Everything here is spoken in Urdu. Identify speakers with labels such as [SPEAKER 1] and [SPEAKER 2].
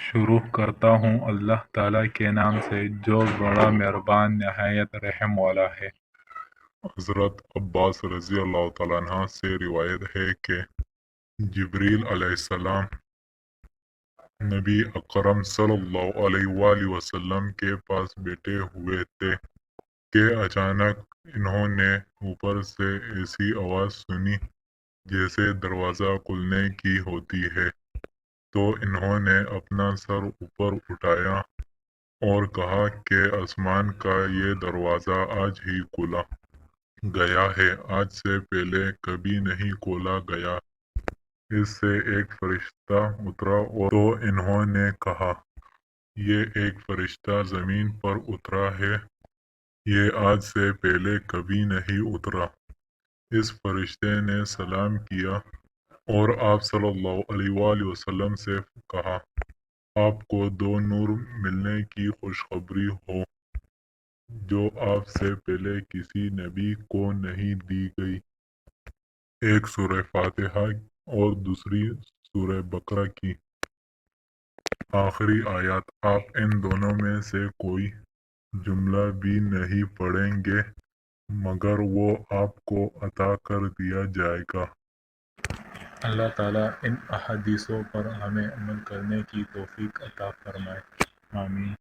[SPEAKER 1] شروع کرتا ہوں اللہ تعالیٰ کے نام سے جو بڑا مہربان نہایت رحم والا ہے۔ حضرت عباس رضی اللہ تعالیٰ عنہ سے روایت ہے کہ جبریل علیہ السلام نبی اکرم صلی اللہ علیہ وآلہ وسلم کے پاس بیٹھے ہوئے تھے کہ اچانک انہوں نے اوپر سے ایسی آواز سنی جیسے دروازہ کھلنے کی ہوتی ہے، تو انہوں نے اپنا سر اوپر اٹھایا اور کہا کہ آسمان کا یہ دروازہ آج ہی کھولا گیا ہے، آج سے پہلے کبھی نہیں کھولا گیا۔ اس سے ایک فرشتہ اترا اور تو انہوں نے کہا یہ ایک فرشتہ زمین پر اترا ہے، یہ آج سے پہلے کبھی نہیں اترا۔ اس فرشتے نے سلام کیا اور آپ صلی اللہ علیہ وآلہ وسلم سے کہا آپ کو دو نور ملنے کی خوشخبری ہو جو آپ سے پہلے کسی نبی کو نہیں دی گئی، ایک سورہ فاتحہ اور دوسری سورہ بقرہ کی آخری آیات۔ آپ ان دونوں میں سے کوئی جملہ بھی نہیں پڑھیں گے مگر وہ آپ کو عطا کر دیا جائے گا۔ اللہ تعالیٰ ان احادیثوں پر ہمیں عمل کرنے کی توفیق عطا فرمائے، آمین۔